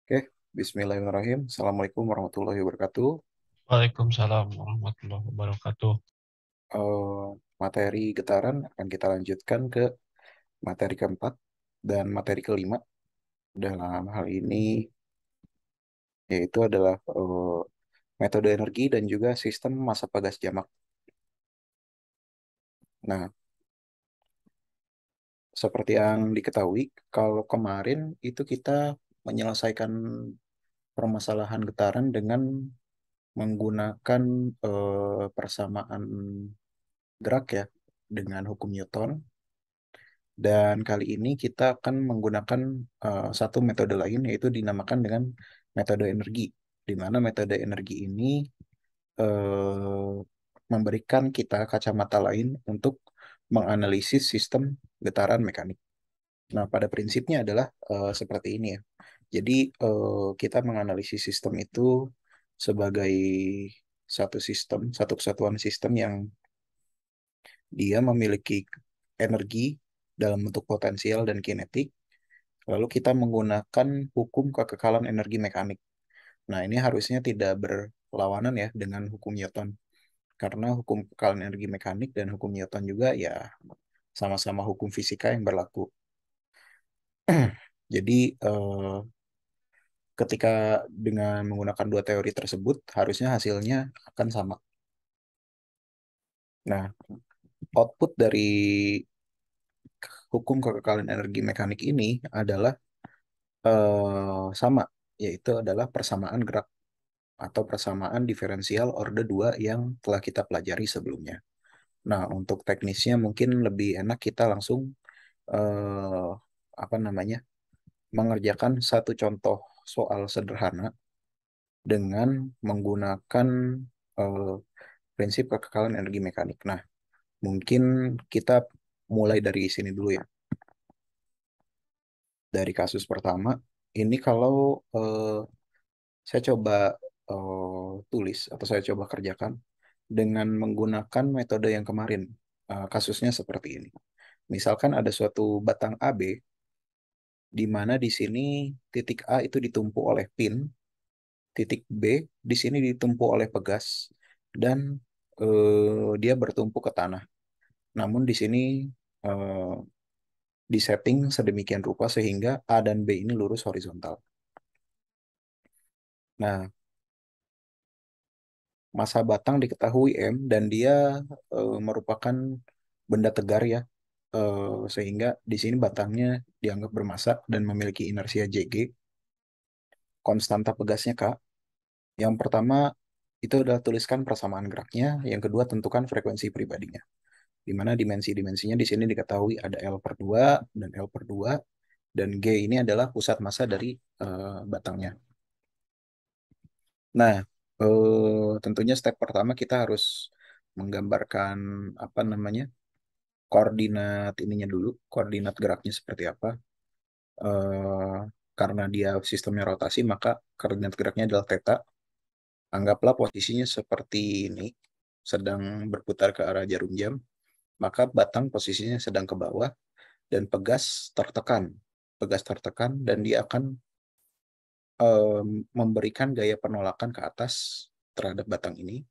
Oke, Bismillahirrahmanirrahim. Assalamualaikum warahmatullahi wabarakatuh. Waalaikumsalam warahmatullahi wabarakatuh. Eh, Materi getaran akan kita lanjutkan ke materi keempat dan materi kelima dalam hal ini yaitu adalah metode energi dan juga sistem massa pagas jamak. Nah, seperti yang diketahui, kalau kemarin itu kita menyelesaikan permasalahan getaran dengan menggunakan persamaan gerak ya dengan hukum Newton. Dan kali ini kita akan menggunakan satu metode lain, yaitu dinamakan dengan metode energi, di mana metode energi ini eh, memberikan kita kacamata lain untuk menganalisis sistem getaran mekanik. Nah, pada prinsipnya adalah seperti ini ya. Jadi, kita menganalisis sistem itu sebagai satu sistem, satu kesatuan sistem yang dia memiliki energi dalam bentuk potensial dan kinetik. Lalu kita menggunakan hukum kekekalan energi mekanik. Nah, ini harusnya tidak berlawanan ya dengan hukum Newton. Karena hukum kekekalan energi mekanik dan hukum Newton juga ya sama-sama hukum fisika yang berlaku. Jadi, ketika dengan menggunakan dua teori tersebut, harusnya hasilnya akan sama. Nah, output dari hukum kekekalan energi mekanik ini adalah sama, yaitu adalah persamaan gerak atau persamaan diferensial orde 2 yang telah kita pelajari sebelumnya. Nah, untuk teknisnya mungkin lebih enak kita langsung eh, apa namanya mengerjakan satu contoh soal sederhana dengan menggunakan eh, prinsip kekekalan energi mekanik. Nah, mungkin kita mulai dari sini dulu ya. Dari kasus pertama, ini kalau saya coba tulis atau saya coba kerjakan dengan menggunakan metode yang kemarin. Kasusnya seperti ini. Misalkan ada suatu batang AB di mana di sini titik A itu ditumpu oleh pin, titik B di sini ditumpu oleh pegas, dan dia bertumpu ke tanah. Namun di sini eh, disetting sedemikian rupa sehingga A dan B ini lurus horizontal. Nah, massa batang diketahui M dan dia merupakan benda tegar ya. Sehingga di sini batangnya dianggap bermassa dan memiliki inersia Jg, konstanta pegasnya K. Yang pertama itu adalah tuliskan persamaan geraknya, yang kedua tentukan frekuensi pribadinya. Di mana dimensi-dimensinya di sini diketahui ada L per 2 dan L per 2 dan G ini adalah pusat massa dari batangnya. Nah, tentunya step pertama kita harus menggambarkan apa namanya koordinat ininya dulu, koordinat geraknya seperti apa. Eh, karena dia sistemnya rotasi, maka koordinat geraknya adalah theta. Anggaplah posisinya seperti ini, sedang berputar ke arah jarum jam, maka batang posisinya sedang ke bawah dan pegas tertekan. Pegas tertekan dan dia akan memberikan gaya penolakan ke atas terhadap batang ini.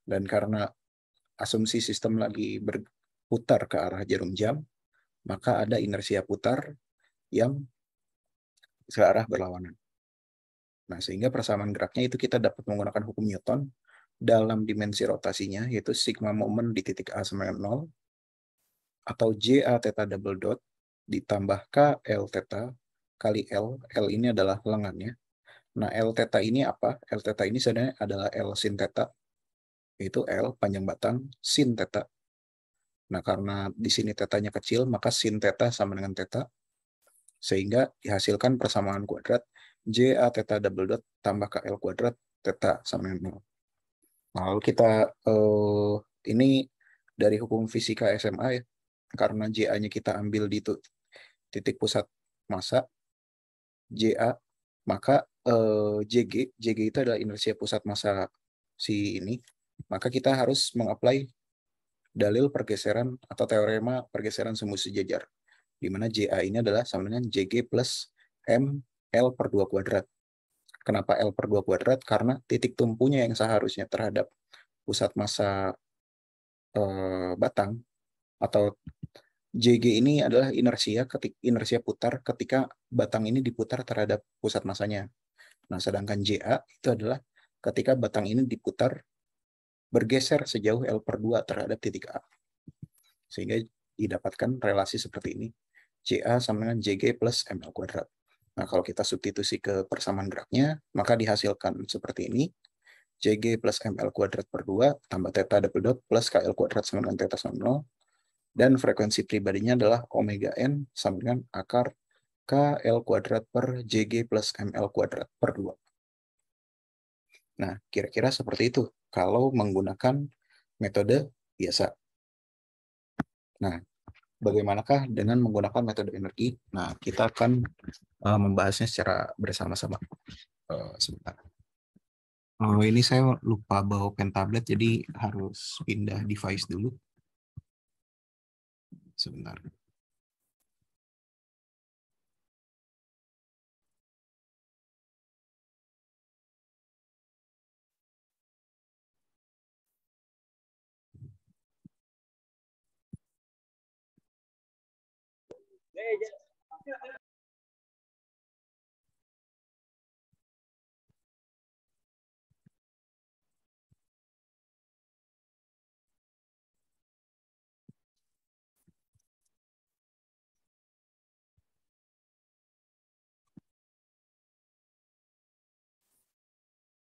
Dan karena asumsi sistem lagi berputar ke arah jarum jam, maka ada inersia putar yang searah berlawanan. Nah, sehingga persamaan geraknya itu kita dapat menggunakan hukum Newton dalam dimensi rotasinya, yaitu sigma momen di titik A sama dengan 0, atau J A theta double dot ditambah K L theta kali L. L ini adalah lengannya. Nah, L theta ini apa? L theta ini sebenarnya adalah L sin theta, yaitu L panjang batang sin theta. Nah, karena di sini tetanya kecil, maka sin theta sama dengan theta, sehingga dihasilkan persamaan kuadrat J A theta double dot tambah K L kuadrat theta sama dengan 0. Nah, lalu kita ini dari hukum fisika SMA ya, karena JA-nya kita ambil di titik pusat massa JA, maka JG itu adalah inersia pusat massa si ini, maka kita harus mengapply dalil pergeseran atau teorema pergeseran semu sejajar, di mana JA ini adalah sama dengan JG plus M L per 2 kuadrat. Kenapa L per 2 kuadrat? Karena titik tumpunya yang seharusnya terhadap pusat massa batang atau JG ini adalah inersia putar ketika batang ini diputar terhadap pusat massanya. Nah, sedangkan JA itu adalah ketika batang ini diputar bergeser sejauh L per 2 terhadap titik A. Sehingga didapatkan relasi seperti ini. JA sama dengan JG plus ML kuadrat. Nah, kalau kita substitusi ke persamaan geraknya, maka dihasilkan seperti ini. JG plus ML kuadrat per 2 tambah theta double dot plus KL kuadrat sama dengan theta sama 0. Dan frekuensi pribadinya adalah omega n sama dengan akar KL kuadrat per JG plus ML kuadrat per 2. Nah, kira-kira seperti itu kalau menggunakan metode biasa. Nah, bagaimanakah dengan menggunakan metode energi? Nah, kita akan membahasnya secara bersama-sama. Sebentar. Ini saya lupa bawa pen tablet, jadi harus pindah device dulu. Sebentar.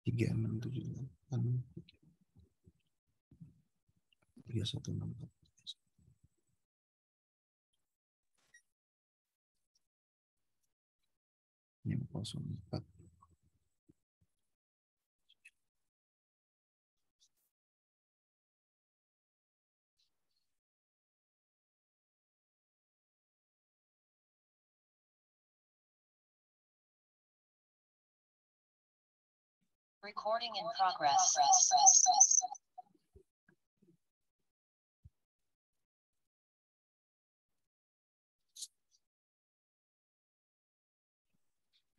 Tiga enam tujuh delapan 3164. Yang 04. Recording in progress.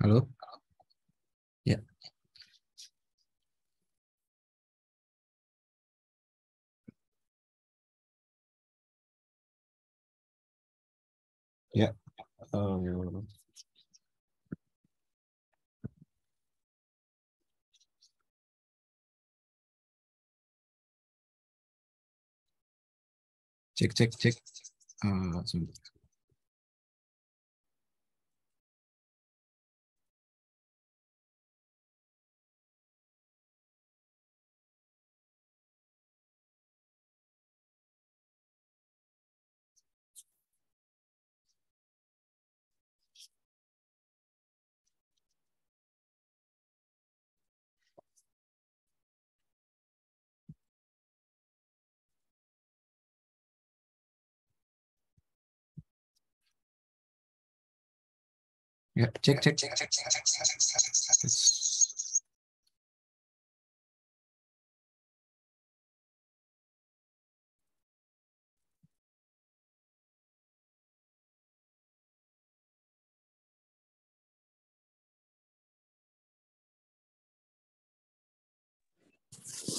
Halo? Ya. Ya. Cek. Sebentar. Ya, cek.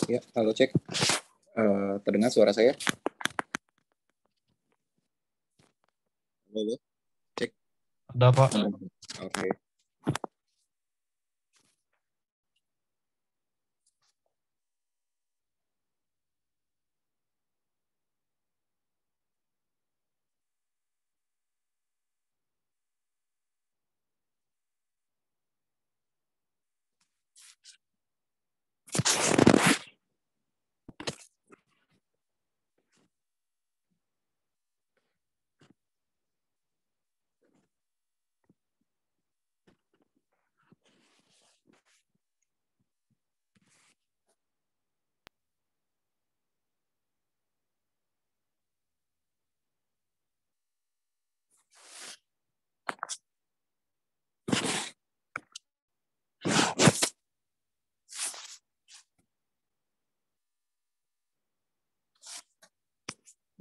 Ya, halo cek. Terdengar suara saya? Halo, cek. Ada Pak? Oke.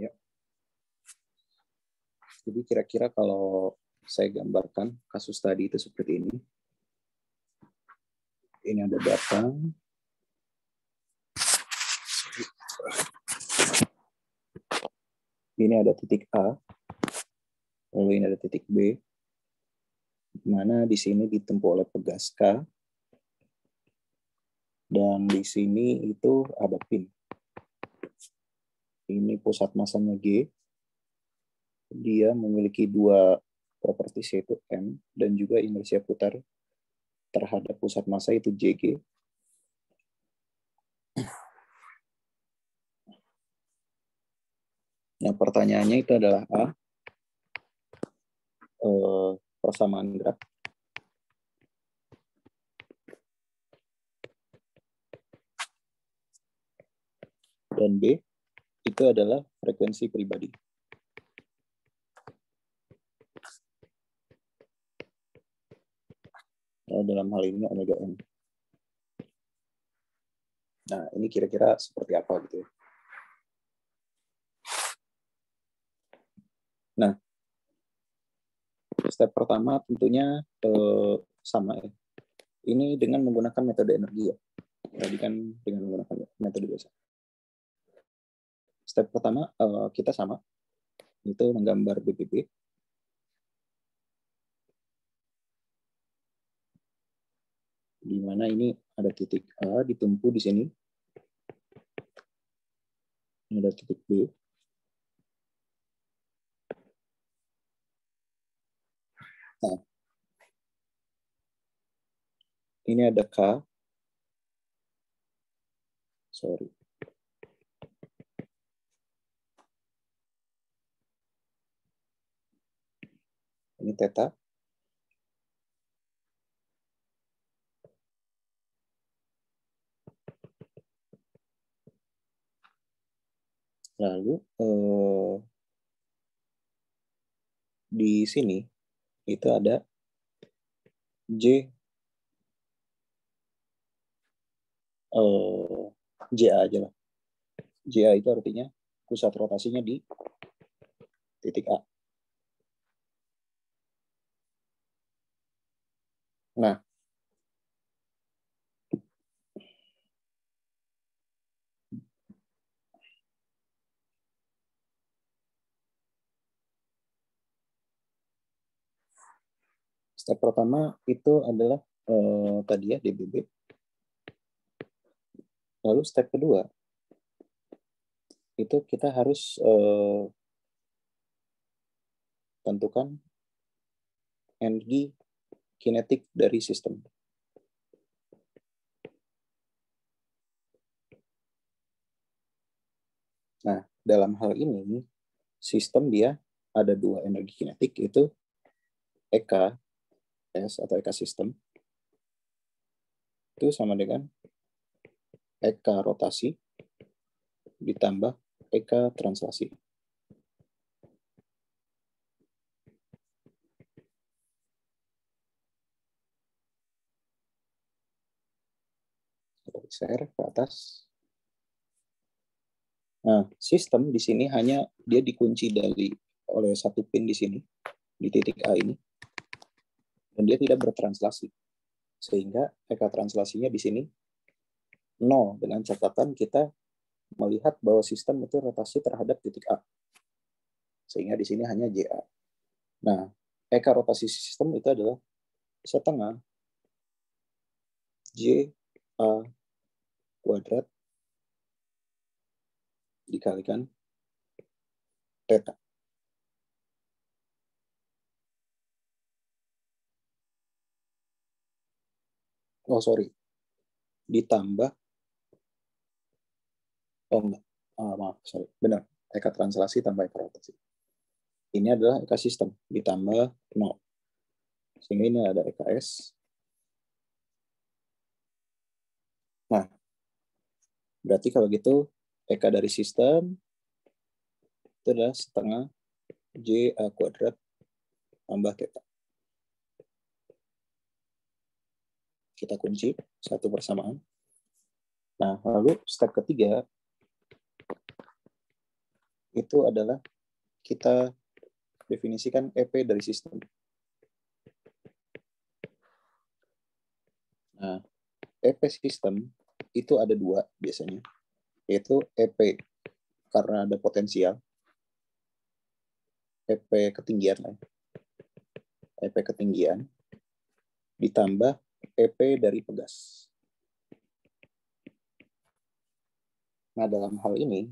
Ya. Jadi kira-kira kalau saya gambarkan kasus tadi itu seperti ini. ini ada batang. Ini ada titik A, lalu ini ada titik B, di mana di sini ditempuh oleh pegas K, dan di sini itu ada pin. Ini pusat masanya G, dia memiliki dua properties yaitu M, dan juga inersia putar terhadap pusat massa itu JG. Nah, pertanyaannya itu adalah A, persamaan gerak. Dan B, itu adalah frekuensi pribadi. Dalam hal ini omega n. Nah, ini kira-kira seperti apa gitu ya. Nah, step pertama tentunya sama ya. Ini dengan menggunakan metode energi ya. Tadi kan dengan menggunakan metode biasa. Step pertama kita sama, itu menggambar BPP. Di mana ini ada titik A ditempuh di sini. Ini ada titik B. Nah, ini ada K. Sorry. Ini theta. Lalu di sini itu ada J, JA aja lah. JA itu artinya pusat rotasinya di titik A. Nah, step pertama itu adalah tadi ya DBB. Lalu step kedua itu kita harus tentukan energi kinetik dari sistem. Nah, dalam hal ini sistem dia ada dua energi kinetik, itu EK S atau EK sistem itu sama dengan EK rotasi ditambah EK translasi. Share ke atas. Nah, sistem di sini hanya dia dikunci oleh satu pin di sini di titik A ini, dan dia tidak bertranslasi, sehingga EK translasinya di sini 0, dengan catatan kita melihat bahwa sistem itu rotasi terhadap titik A, sehingga di sini hanya JA. Nah, EK rotasi sistem itu adalah setengah JA kuadrat dikalikan theta. Oh, sorry. Ditambah, oh enggak, maaf, sorry. Benar, EK translasi tambah EK rotasi. Ini adalah EK sistem, ditambah 0. Sehingga ini ada EKS. Nah, berarti kalau gitu, EK dari sistem itu adalah setengah JA kuadrat tambah theta. Kita kunci satu persamaan. Nah, lalu step ketiga itu adalah kita definisikan EP dari sistem. Nah, EP sistem itu ada dua biasanya, yaitu EP karena ada potensial, EP ketinggian, EP ketinggian ditambah EP dari pegas. Nah, dalam hal ini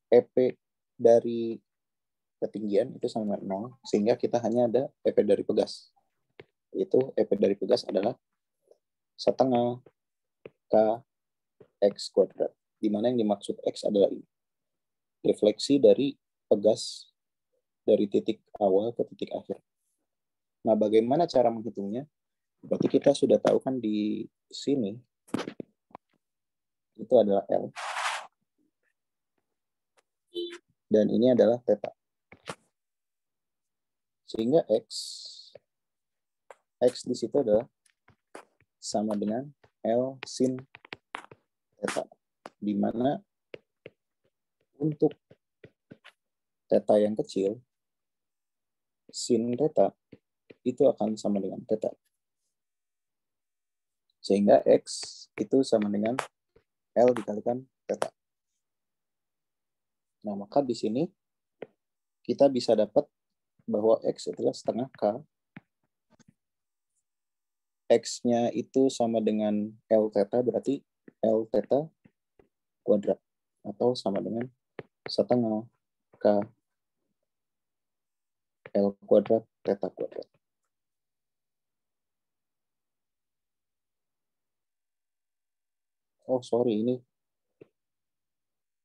EP dari ketinggian itu sama dengan 0, sehingga kita hanya ada EP dari pegas. Itu EP dari pegas adalah setengah Kx kuadrat, di mana yang dimaksud X adalah ini. Refleksi dari pegas dari titik awal ke titik akhir. Nah, bagaimana cara menghitungnya? Berarti kita sudah tahu kan di sini itu adalah L. Dan ini adalah theta. Sehingga X di situ adalah sama dengan L sin theta. Di mana untuk theta yang kecil, sin theta itu akan sama dengan theta. Sehingga X itu sama dengan L dikalikan theta. Nah, maka di sini kita bisa dapat bahwa X adalah setengah K. X-nya itu sama dengan L theta, berarti L theta kuadrat. Atau sama dengan setengah K L kuadrat theta kuadrat. Oh, sorry, ini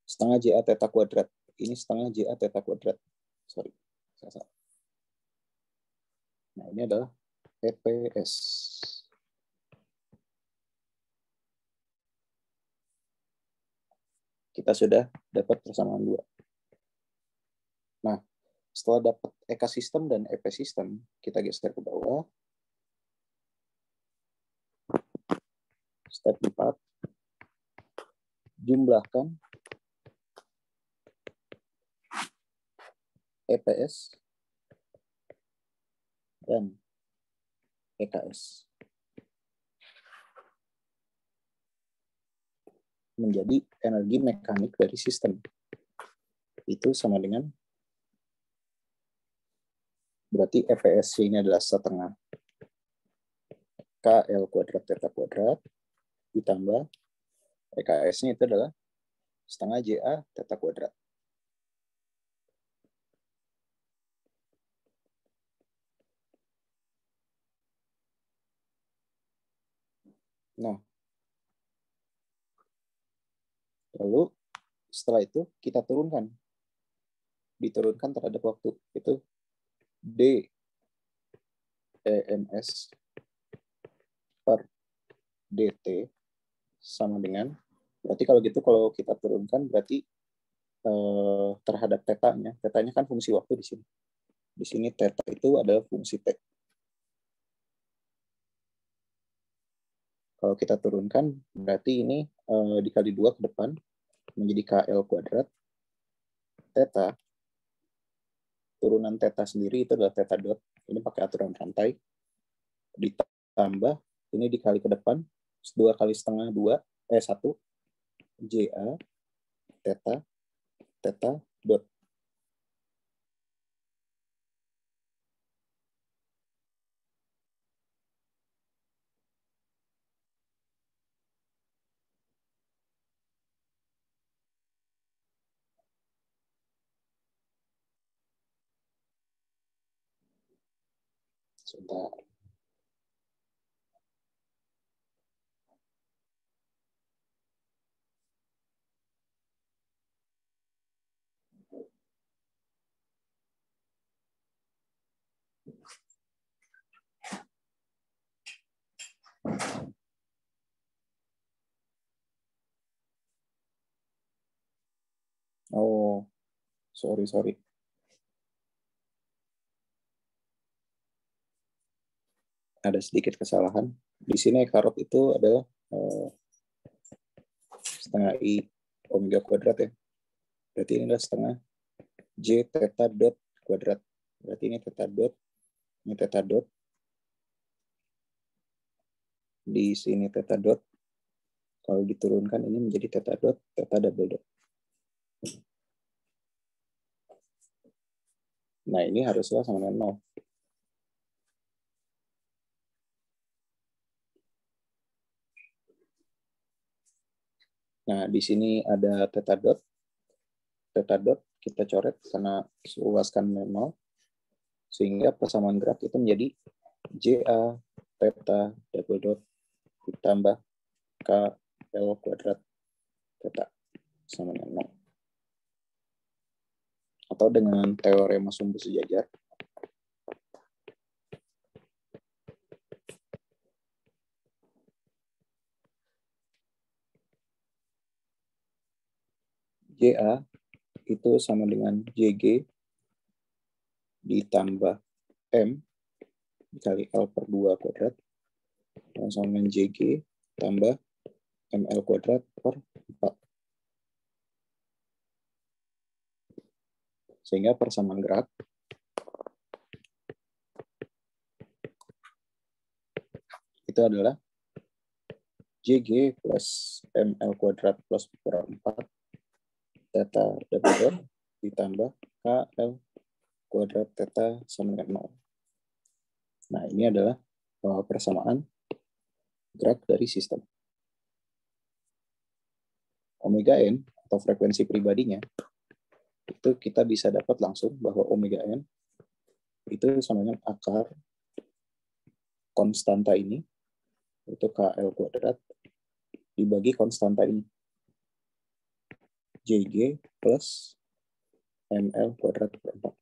setengah JA theta kuadrat. Ini setengah JA theta kuadrat. Sorry, saya salah. Nah, ini adalah EPS. Kita sudah dapat persamaan dua. Nah, setelah dapat EK sistem dan EP sistem, kita geser ke bawah. Step 4. Jumlahkan EPS dan EKS menjadi energi mekanik dari sistem. Itu sama dengan, berarti EPS ini adalah setengah KL kuadrat theta kuadrat ditambah EKS-nya itu adalah setengah JA theta kuadrat. Nah, lalu setelah itu kita turunkan. Diturunkan terhadap waktu. Itu D EMS per DT sama dengan, berarti kalau gitu kalau kita turunkan berarti terhadap tetanya. Tetanya kan fungsi waktu di sini. Di sini teta itu adalah fungsi T. Kalau kita turunkan, berarti ini dikali 2 ke depan, menjadi KL kuadrat. Theta, turunan theta sendiri itu adalah theta dot. Ini pakai aturan rantai. Ditambah, ini dikali ke depan, 2 kali setengah 1, JA, theta, theta dot. Sebentar. Oh, sorry. Ada sedikit kesalahan. Di sini karot itu adalah setengah I omega kuadrat ya. Berarti ini adalah setengah J theta dot kuadrat. Berarti ini theta dot, ini theta dot. Di sini theta dot, Kalau diturunkan ini menjadi theta dot, theta double dot. Nah, ini harusnya sama dengan 0. Nah, di sini ada theta dot. Theta dot kita coret karena luaskan 0. Sehingga persamaan gerak itu menjadi JA theta double dot ditambah KL kuadrat theta sama dengan 0. Atau dengan teorema sumbu sejajar, JA itu sama dengan JG ditambah M dikali L per 2 kuadrat sama dengan JG tambah ML kuadrat per 4. Sehingga persamaan gerak itu adalah JG plus ML kuadrat plus per 4 theta double dot ditambah KL kuadrat theta sama dengan 0. Nah, ini adalah persamaan gerak dari sistem. Omega n atau frekuensi pribadinya itu kita bisa dapat langsung bahwa omega n itu sama dengan akar konstanta ini, itu KL kuadrat dibagi konstanta ini, JG plus ML kuadrat per 4.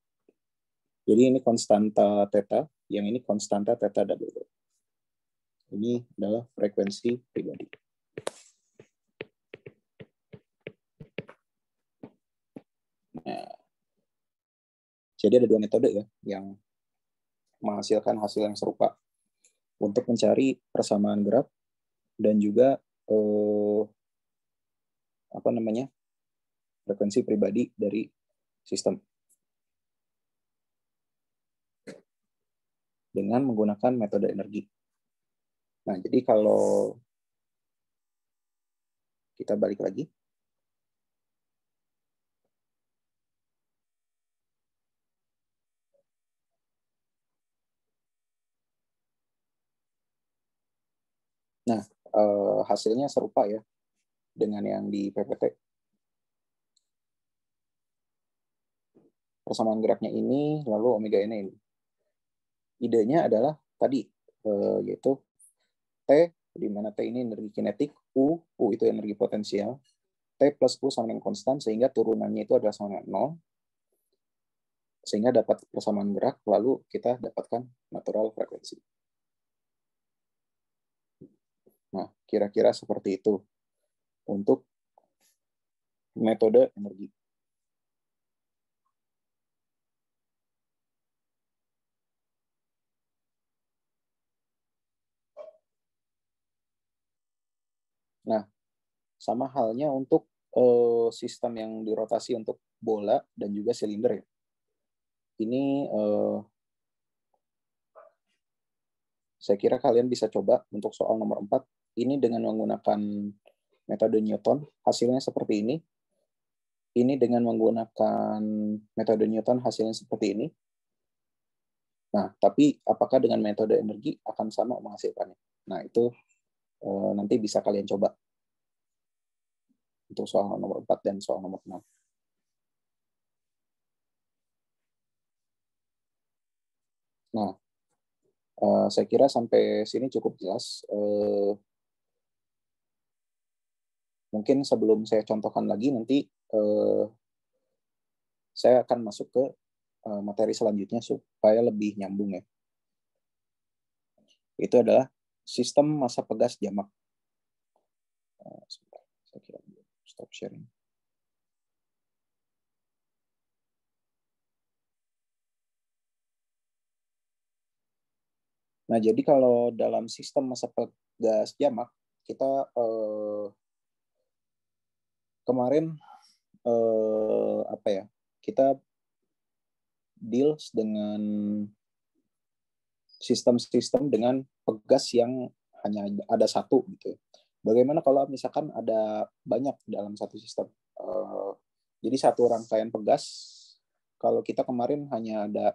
Jadi ini konstanta theta, yang ini konstanta theta double dot. Ini adalah frekuensi pribadi. Nah, jadi ada dua metode ya yang menghasilkan hasil yang serupa untuk mencari persamaan gerak dan juga frekuensi pribadi dari sistem dengan menggunakan metode energi. Nah, jadi kalau kita balik lagi, nah hasilnya serupa ya dengan yang di PPT. Persamaan geraknya ini, lalu omega n ini. Idenya adalah tadi, yaitu T, di mana T ini energi kinetik, U itu energi potensial, T plus U sama dengan konstan, sehingga turunannya itu adalah sama dengan 0, sehingga dapat persamaan gerak, lalu kita dapatkan natural frekuensi. Nah, kira-kira seperti itu untuk metode energi. Nah, sama halnya untuk sistem yang dirotasi untuk bola dan juga silinder ya. Ini saya kira kalian bisa coba untuk soal nomor 4. Ini dengan menggunakan metode Newton, hasilnya seperti ini. Ini dengan menggunakan metode Newton, hasilnya seperti ini. Nah, tapi apakah dengan metode energi akan sama menghasilkannya? Nah, itu nanti bisa kalian coba untuk soal nomor 4 dan soal nomor 6. Nah, saya kira sampai sini cukup jelas. Mungkin sebelum saya contohkan lagi, nanti saya akan masuk ke materi selanjutnya supaya lebih nyambung ya. Itu adalah sistem massa pegas jamak. Sebentar, saya kira stop sharing. Nah, jadi kalau dalam sistem massa pegas jamak, kita kemarin kita deals dengan sistem-sistem dengan pegas yang hanya ada satu gitu. Bagaimana kalau misalkan ada banyak dalam satu sistem? Jadi satu rangkaian pegas, kalau kita kemarin hanya ada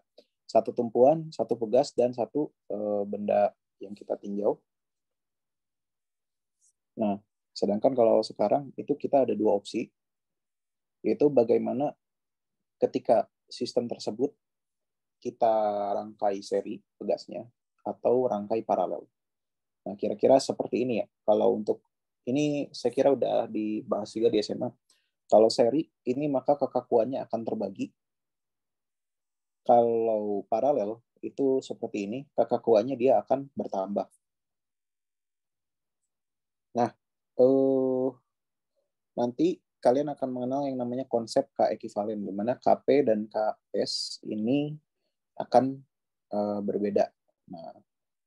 satu tumpuan, satu pegas, dan satu benda yang kita tinjau. Nah, sedangkan kalau sekarang itu kita ada dua opsi, yaitu bagaimana ketika sistem tersebut kita rangkai seri pegasnya atau rangkai paralel. Nah, kira-kira seperti ini ya. Kalau untuk ini saya kira udah dibahas juga di SMA. Kalau seri ini maka kekakuannya akan terbagi. Kalau paralel itu seperti ini, kekakuannya dia akan bertambah. Nah, nanti kalian akan mengenal yang namanya konsep K ekivalen, di mana KP dan KS ini akan berbeda. Nah,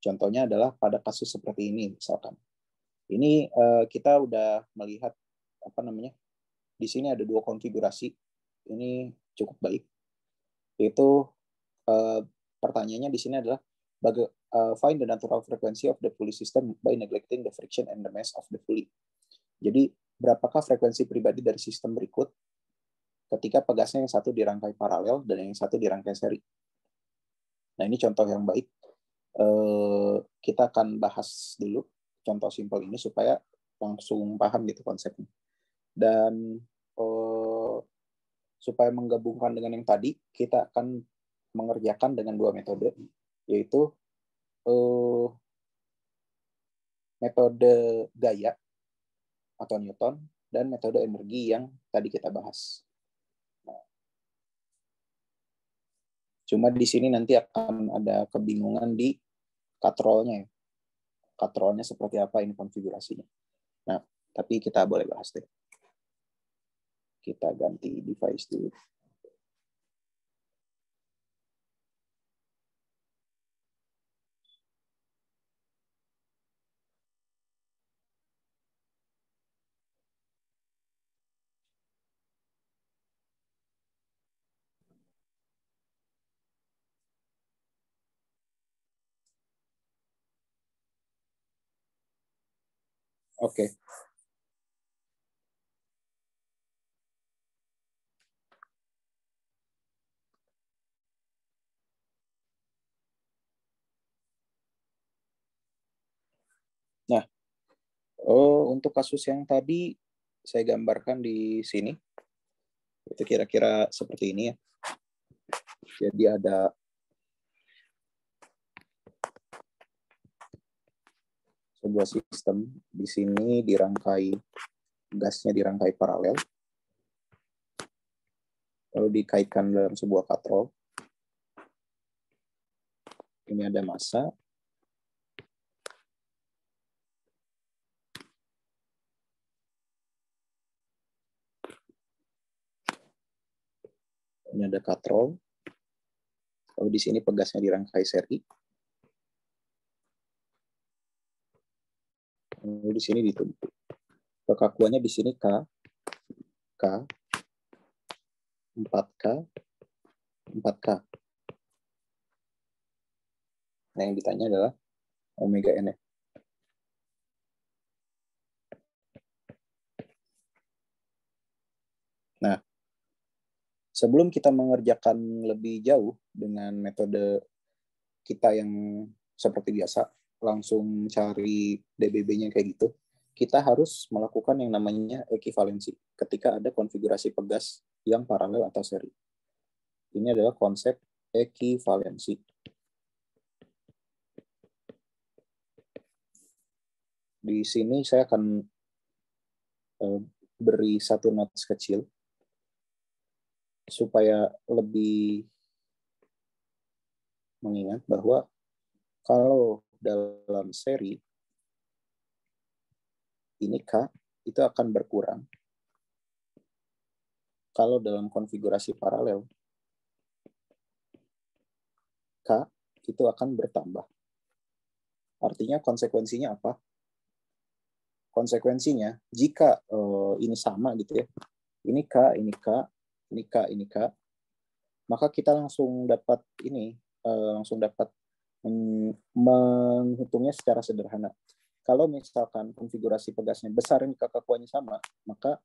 contohnya adalah pada kasus seperti ini, misalkan. Ini kita udah melihat di sini ada dua konfigurasi. Ini cukup baik. Yaitu pertanyaannya di sini adalah find the natural frequency of the pulley system by neglecting the friction and the mass of the pulley. Jadi berapakah frekuensi pribadi dari sistem berikut ketika pegasnya yang satu dirangkai paralel dan yang satu dirangkai seri. Nah, ini contoh yang baik. Kita akan bahas dulu contoh simpel ini supaya langsung paham gitu konsepnya. Dan supaya menggabungkan dengan yang tadi, kita akan mengerjakan dengan dua metode, yaitu metode gaya atau Newton dan metode energi yang tadi kita bahas. Nah, cuma di sini nanti akan ada kebingungan di katrolnya ya. Katrolnya seperti apa ini konfigurasinya. Nah, tapi kita boleh bahas deh. Kita ganti device dulu. Oke. Nah, untuk kasus yang tadi saya gambarkan di sini, itu kira-kira seperti ini ya. Jadi ada sebuah sistem di sini gasnya dirangkai paralel, lalu dikaitkan dalam sebuah katrol. Ini ada massa. Ini ada katrol. Lalu di sini pegasnya dirangkai seri. Lalu di sini ditumpuk. Kekakuannya di sini K, 4K, 4K. Nah, yang ditanya adalah omega N. Nah, sebelum kita mengerjakan lebih jauh dengan metode kita yang seperti biasa, langsung cari DBB-nya kayak gitu, kita harus melakukan yang namanya ekivalensi ketika ada konfigurasi pegas yang paralel atau seri. Ini adalah konsep ekivalensi. Di sini saya akan beri satu notes kecil supaya lebih mengingat bahwa kalau dalam seri ini K itu akan berkurang. Kalau dalam konfigurasi paralel K itu akan bertambah. Artinya konsekuensinya apa? Konsekuensinya jika ini sama gitu ya. Ini K, ini K, ini K, ini K, maka kita langsung dapat menghitungnya secara sederhana. kalau misalkan konfigurasi pegasnya besar ini kekakuannya sama, maka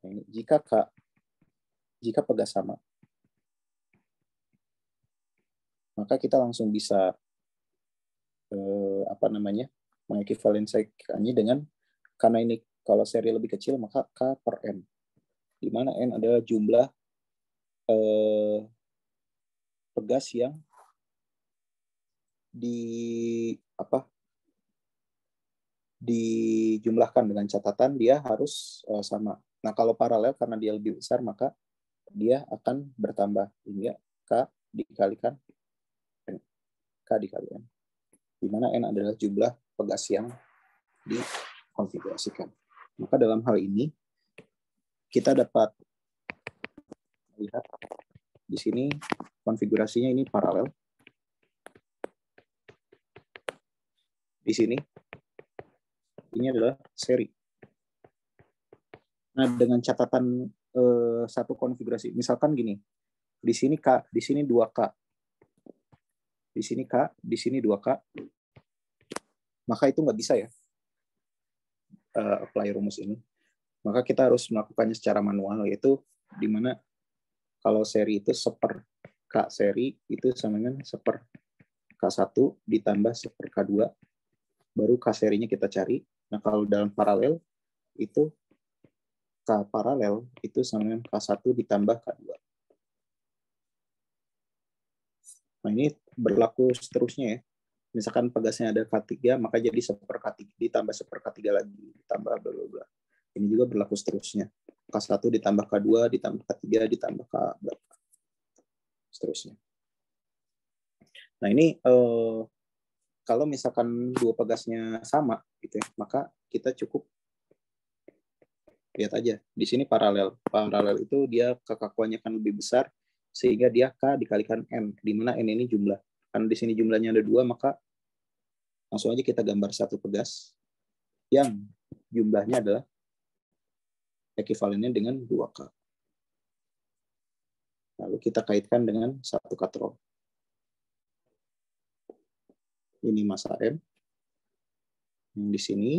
ini, jika pegas sama, maka kita langsung bisa mengekivalensikannya dengan, karena ini kalau seri lebih kecil maka K per N, di mana N adalah jumlah pegas yang dijumlahkan dengan catatan dia harus sama. Nah, kalau paralel karena dia lebih besar maka dia akan bertambah hingga K dikalikan N. K dikali N. Di mana N adalah jumlah pegas yang dikonfigurasikan. Maka dalam hal ini kita dapat lihat di sini konfigurasinya ini paralel. Di sini ini adalah seri. Nah, dengan catatan satu konfigurasi, misalkan gini, di sini K, di sini 2K, di sini K, di sini 2K, maka itu nggak bisa ya apply rumus ini. Maka kita harus melakukannya secara manual, yaitu di mana kalau seri itu seper K seri itu sama dengan seper K1 ditambah seper K2, baru K serinya kita cari. Nah, kalau dalam paralel itu K paralel itu sama dengan K1 ditambah K2. Nah, ini berlaku seterusnya ya. Misalkan pegasnya ada K3, maka jadi seper K3 ditambah seper K3 lagi, ditambah bla bla bla. Ini juga berlaku seterusnya. K1 ditambah K2 ditambah K3 ditambah K berapa. Seterusnya. Nah, ini kalau misalkan dua pegasnya sama gitu ya, maka kita cukup lihat aja. Di sini paralel. Paralel itu dia kekakuannya kan lebih besar sehingga dia K dikalikan N, di mana N ini jumlah. Karena di sini jumlahnya ada 2, maka langsung aja kita gambar satu pegas yang jumlahnya adalah ekivalennya dengan 2K. Lalu kita kaitkan dengan satu katrol. Ini massa M. Yang di sini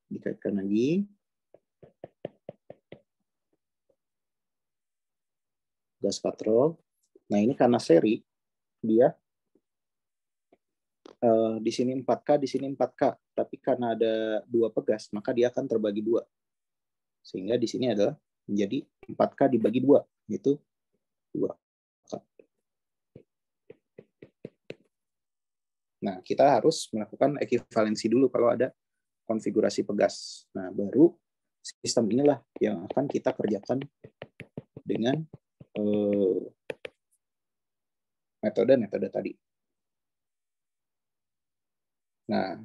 dikaitkan lagi. Gas katrol. Nah, ini karena seri, dia di sini 4K, di sini 4K. Tapi karena ada 2 pegas, maka dia akan terbagi 2. Sehingga di sini adalah menjadi 4K dibagi 2, yaitu 2K. Nah, kita harus melakukan ekivalensi dulu kalau ada konfigurasi pegas. Nah, baru sistem inilah yang akan kita kerjakan dengan metode-metode tadi. Nah,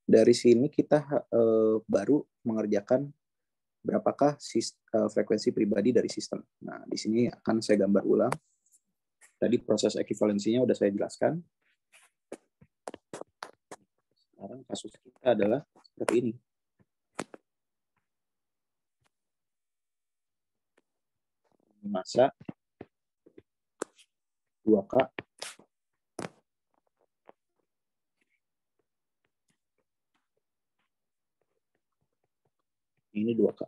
dari sini kita baru mengerjakan berapakah frekuensi pribadi dari sistem. Nah, di sini akan saya gambar ulang. Tadi proses ekivalensinya sudah saya jelaskan. Sekarang kasus kita adalah seperti ini. Massa 2K ini 2K.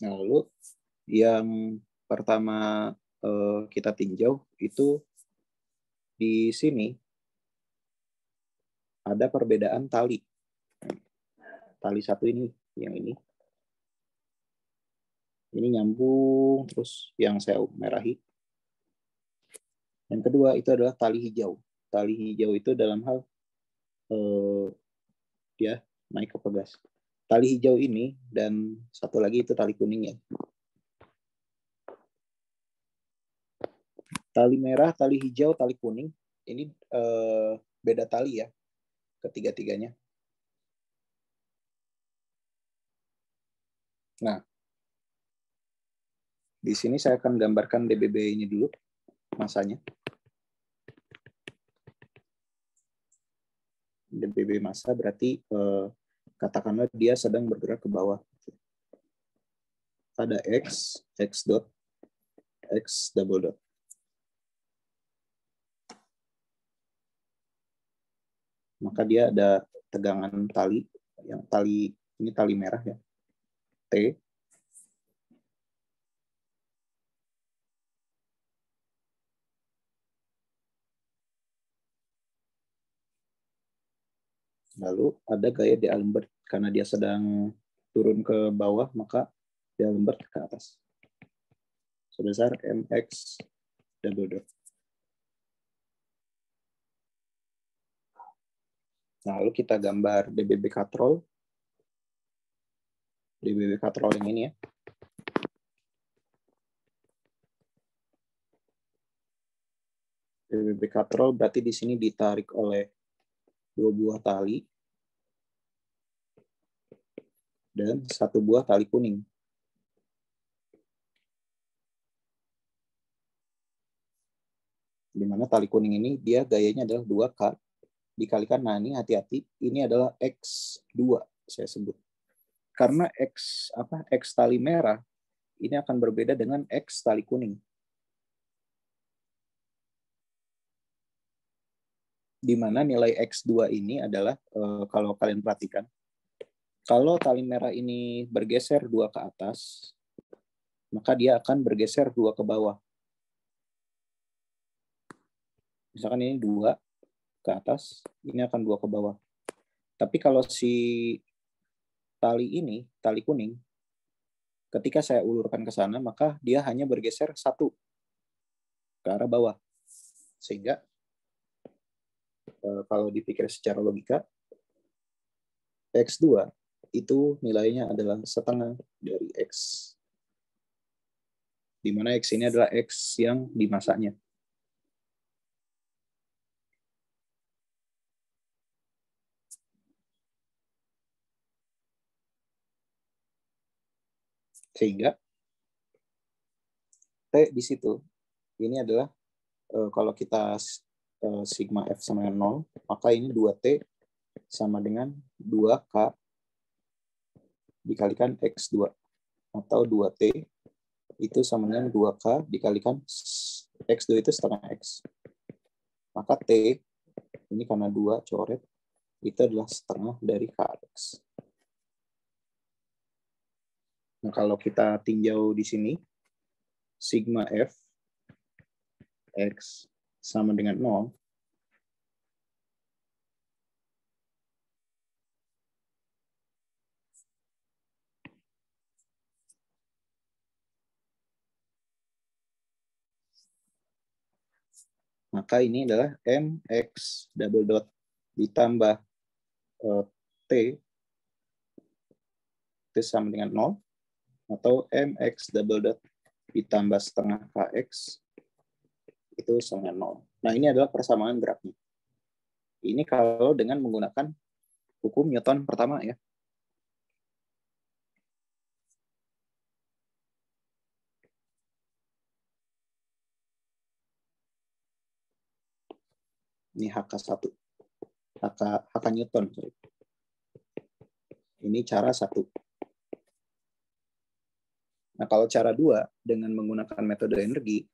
Nah, lalu yang pertama kita tinjau itu di sini ada perbedaan tali. Tali satu ini, yang ini. Ini nyambung, terus yang saya merahi. Yang kedua itu adalah tali hijau. Tali hijau itu dalam hal dia naik ke pegas. Tali hijau ini dan satu lagi itu tali kuning ya. Tali merah, tali hijau, tali kuning ini beda tali ya ketiga-tiganya. Nah, di sini saya akan gambarkan DBB ini dulu masanya. DBB massa berarti katakanlah dia sedang bergerak ke bawah. ada X dot, X double dot. Maka dia ada tegangan tali, yang tali ini tali merah ya, T. Lalu ada gaya D'Alembert, karena dia sedang turun ke bawah, maka D'Alembert ke atas. Sebesar mx double dot. Nah, lalu kita gambar DBB katrol. DBB katrol yang ini ya. DBB katrol berarti di sini ditarik oleh 2 buah tali dan 1 buah tali kuning. Di mana tali kuning ini dia gayanya adalah 2K dikalikan, nah ini hati-hati, ini adalah X2 saya sebut. Karena X tali merah ini akan berbeda dengan X tali kuning. Di mana nilai X2 ini adalah, kalau kalian perhatikan, kalau tali merah ini bergeser 2 ke atas, maka dia akan bergeser 2 ke bawah. Misalkan ini 2 ke atas, ini akan 2 ke bawah. Tapi kalau si tali ini, tali kuning, ketika saya ulurkan ke sana, maka dia hanya bergeser 1 ke arah bawah. Sehingga kalau dipikir secara logika, X2 itu nilainya adalah setengah dari X. Di mana X ini adalah X yang dimasaknya. Sehingga T di situ, ini adalah kalau kita sigma F sama dengan 0, maka ini 2T sama dengan 2K dikalikan X2. Atau 2T itu sama dengan 2K dikalikan X2 itu setengah X. Maka T, ini karena 2 coret, itu adalah setengah dari KX. Nah, kalau kita tinjau di sini, sigma F X sama dengan 0, maka ini adalah mx double dot ditambah T sama dengan 0, atau mx double dot ditambah setengah kx itu sama dengan 0. Nah, ini adalah persamaan geraknya. Ini kalau dengan menggunakan hukum Newton pertama ya. Ini HK1. HK Newton. Sorry. Ini cara 1. Nah, kalau cara 2 dengan menggunakan metode energi,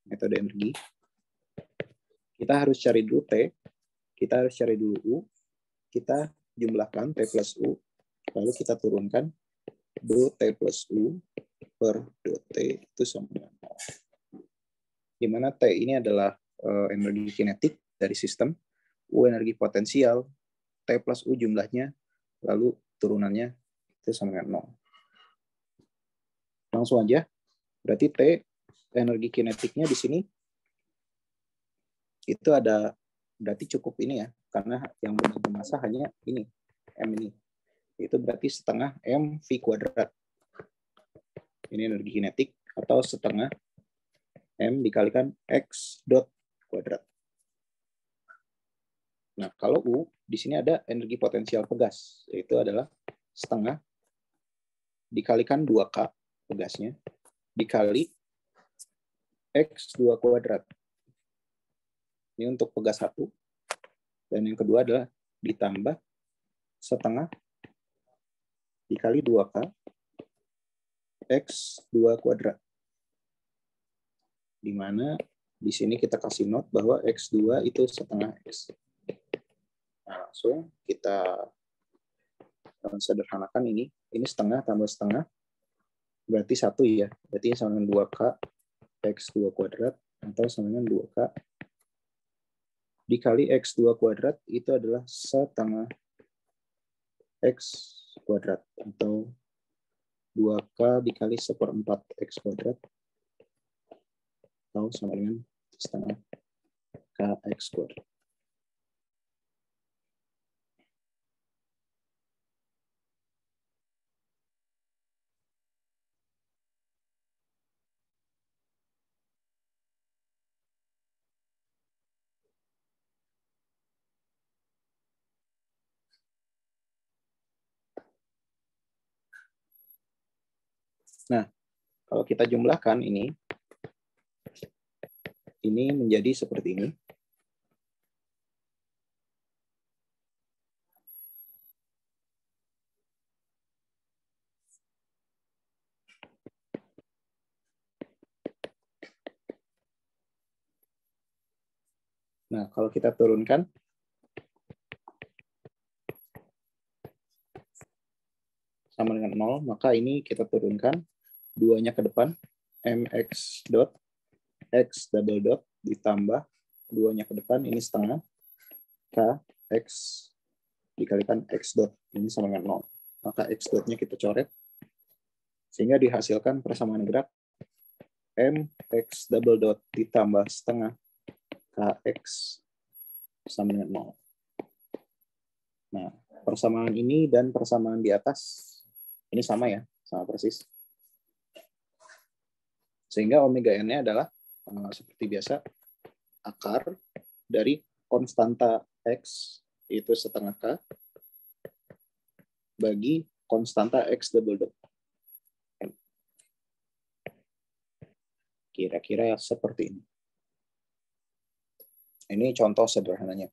metode energi, kita harus cari dulu T, kita harus cari dulu U, kita jumlahkan T plus U, lalu kita turunkan do T plus U per do T itu sama dengan 0. Di mana T ini adalah energi kinetik dari sistem, U energi potensial, T plus U jumlahnya, lalu turunannya itu sama dengan 0. Langsung aja, berarti T energi kinetiknya di sini itu ada, berarti cukup ini ya, karena yang membentuk massa hanya ini, M ini. Itu berarti setengah M V kuadrat. Ini energi kinetik, atau setengah M dikalikan X dot kuadrat. Nah, kalau U, di sini ada energi potensial pegas, yaitu adalah setengah dikalikan 2K pegasnya, dikali X2 kuadrat. Ini untuk pegas 1. Dan yang kedua adalah ditambah setengah dikali 2K X2 kuadrat. Di mana di sini kita kasih note bahwa X2 itu setengah X. Nah, langsung kita sederhanakan ini. Ini setengah tambah setengah. Berarti 1 ya. Berarti sama dengan 2K X2 kuadrat. Atau sama dengan 2K dikali X2 kuadrat itu adalah setengah X kuadrat. Atau 2K dikali 1/4 X kuadrat. Atau sama dengan setengah KX kuadrat. Nah, kalau kita jumlahkan ini menjadi seperti ini. Nah, kalau kita turunkan, sama dengan 0, maka ini kita turunkan 2-nya ke depan, mx dot x double dot ditambah 2-nya ke depan, ini setengah, k x dikalikan x dot, ini sama dengan 0. Maka x dotnya kita coret, sehingga dihasilkan persamaan gerak mx double dot ditambah setengah kx sama dengan 0. Nah, persamaan ini dan persamaan di atas ini sama ya, sama persis. Sehingga omega n-nya adalah seperti biasa akar dari konstanta x itu setengah k bagi konstanta x double dot. Kira-kira seperti ini. Ini contoh sederhananya.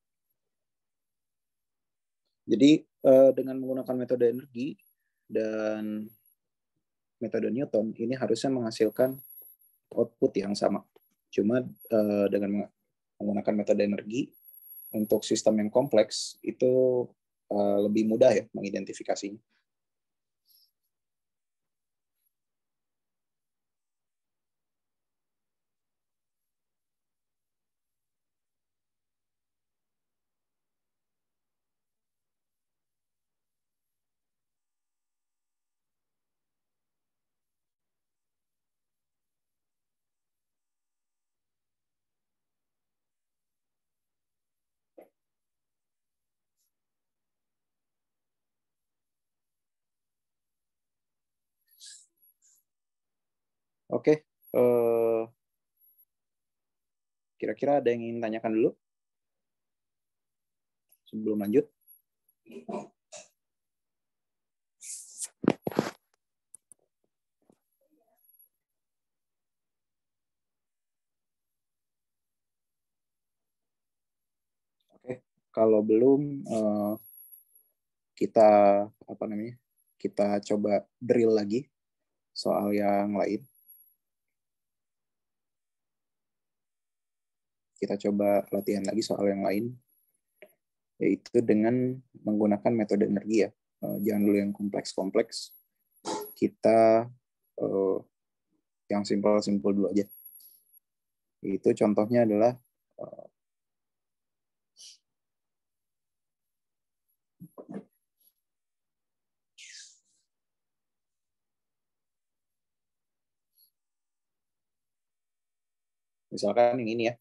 Jadi dengan menggunakan metode energi dan metode Newton, ini harusnya menghasilkan output yang sama. Cuma dengan menggunakan metode energi, untuk sistem yang kompleks, itu lebih mudah ya mengidentifikasinya. Oke, kira-kira ada yang ingin tanyakan dulu sebelum lanjut? Oke, kalau belum kita kita coba drill lagi soal yang lain. Kita coba latihan lagi soal yang lain, yaitu dengan menggunakan metode energi ya. Jangan dulu yang kompleks-kompleks. Kita yang simpel-simpel dulu aja. Itu contohnya adalah misalkan yang ini ya.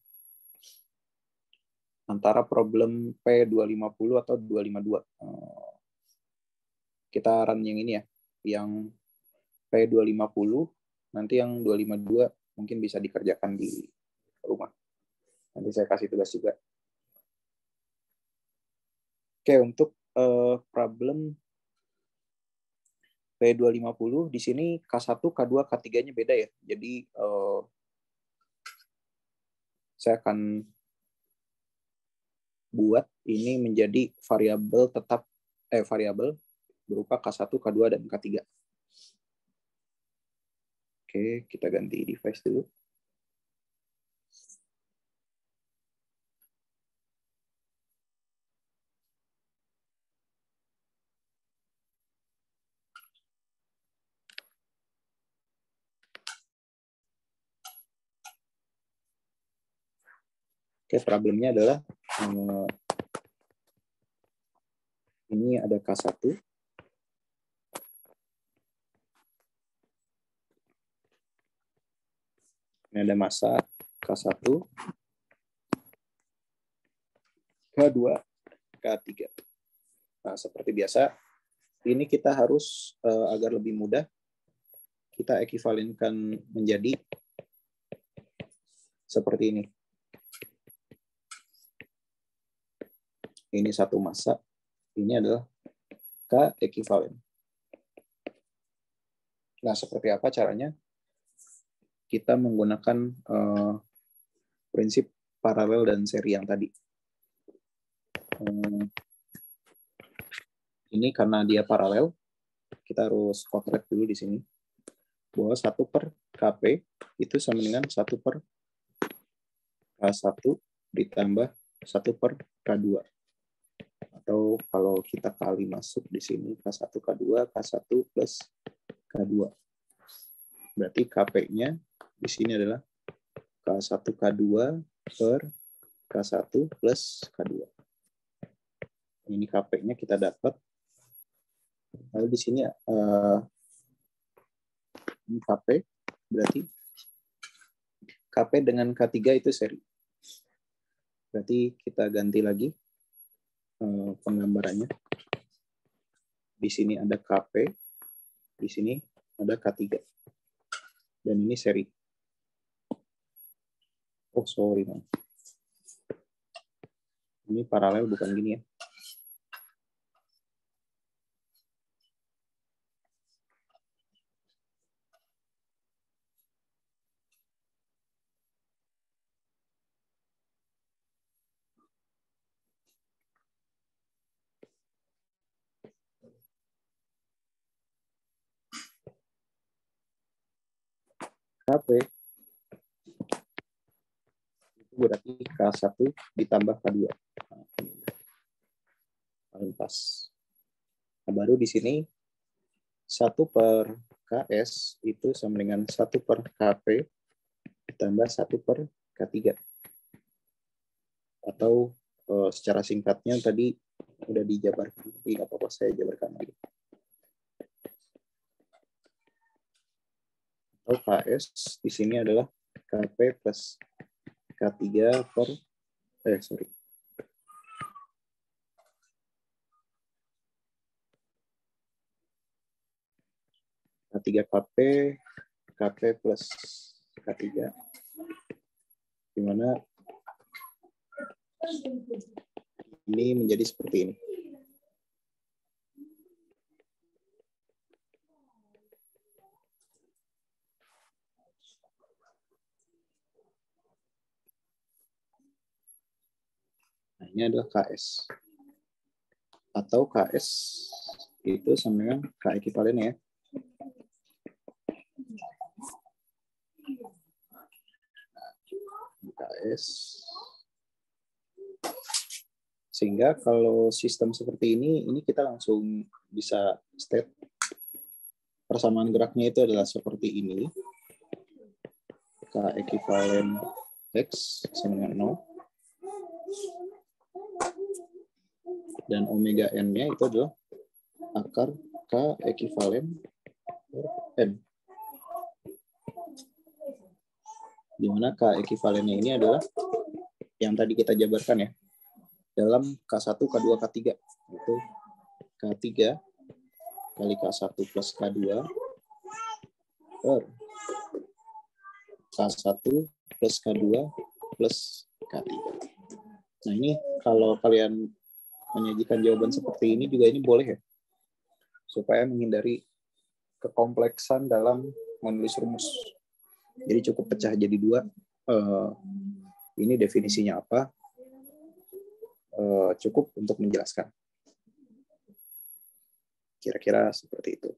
Antara problem P250 atau 252. Kita run yang ini ya. Yang P250, nanti yang 252 mungkin bisa dikerjakan di rumah. Nanti saya kasih tugas juga. Oke, untuk problem P250, di sini K1, K2, K3-nya beda ya. Jadi saya akan buat ini menjadi variabel tetap variabel berupa K1, K2, dan K3. Oke, kita ganti device dulu. Oke, problemnya adalah ini ada K1. Ini ada massa K1, K2, K3. Nah, seperti biasa, ini kita harus agar lebih mudah, kita ekuivalenkan menjadi seperti ini. Ini satu massa, ini adalah K ekuivalen. Nah, seperti apa caranya? Kita menggunakan prinsip paralel dan seri yang tadi. Ini karena dia paralel, kita harus kontrak dulu di sini. Bahwa 1 per Kp itu sama dengan 1 per K1 ditambah 1 per K2. Atau kalau kita kali masuk di sini K1, K2, K1 plus K2. Berarti Kp-nya di sini adalah K1, K2 per K1 plus K2. Ini Kp-nya kita dapat. Lalu di sini ini Kp, berarti Kp dengan K3 itu seri. Berarti kita ganti lagi penggambarannya. Di sini ada Kp, di sini ada K3. Dan ini seri. Oh, sorry, man. Ini paralel bukan gini ya. Kp itu berarti K1 ditambah K2. Paling pas. Nah, baru di sini 1 per Ks itu sama dengan 1 per Kp ditambah 1 per K3. Atau secara singkatnya tadi udah dijabarkan, tapi nggak apa-apa saya jabarkan lagi. Atau Ks di sini adalah Kp plus K3 per K3 Kp plus K3, di mana ini menjadi seperti ini. Nah, ini adalah Ks. Atau Ks itu sama dengan K ekuivalen ya. Ks. Sehingga kalau sistem seperti ini kita langsung bisa state persamaan geraknya itu adalah seperti ini. K ekuivalen X sama dengan 0. Dan omega n-nya itu adalah akar K ekuivalen per N. Di mana K ekuivalennya ini adalah yang tadi kita jabarkan ya. Dalam K1, K2, K3. Itu K3 kali K1 plus K2 per K1 plus K2 plus K3. Nah, ini kalau kalian menyajikan jawaban seperti ini juga ini boleh ya. Supaya menghindari kekompleksan dalam menulis rumus. Jadi cukup pecah jadi 2. Ini definisinya apa? Cukup untuk menjelaskan. Kira-kira seperti itu.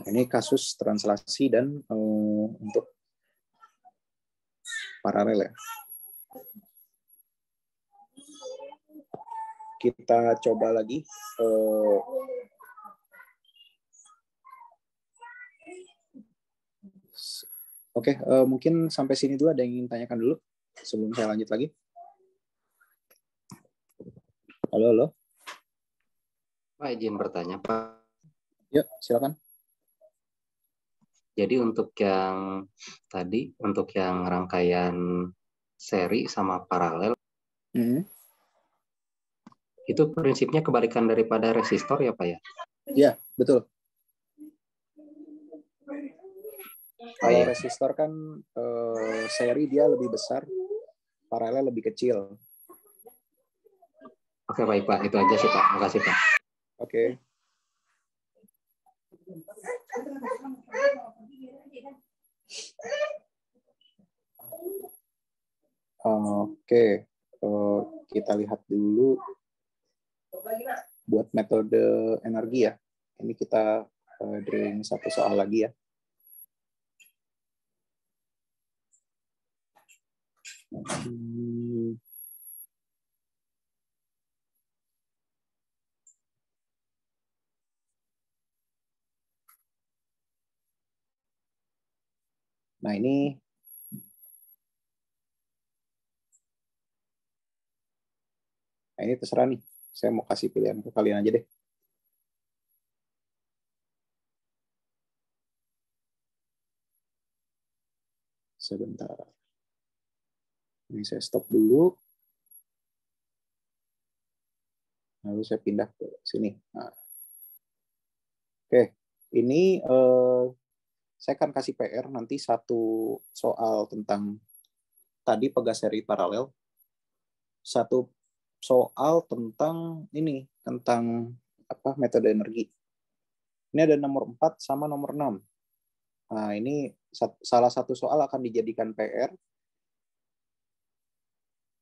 Ini kasus translasi dan untuk paralel ya. Kita coba lagi. Oke, mungkin sampai sini dulu. Ada yang ingin tanyakan dulu sebelum saya lanjut lagi? Halo. Pak, izin bertanya, Pak. Ya, silakan. Jadi untuk yang tadi, untuk yang rangkaian seri sama paralel, itu prinsipnya kebalikan daripada resistor ya Pak ya? Ya, betul. Kalau iya. resistor kan seri dia lebih besar, paralel lebih kecil. Oke, baik Pak. Itu aja sih Pak. Makasih Pak. Oke. Oke, kita lihat dulu buat metode energi ya. Ini kita drilling satu soal lagi ya. Nah ini terserah nih. Saya mau kasih pilihan ke kalian aja deh. Sebentar. Ini saya stop dulu. Lalu saya pindah ke sini. Nah. Oke, ini saya akan kasih PR nanti satu soal tentang tadi pegas seri paralel. Satu soal tentang ini, tentang apa metode energi. Ini ada nomor 4 sama nomor 6. Nah, ini salah satu soal akan dijadikan PR.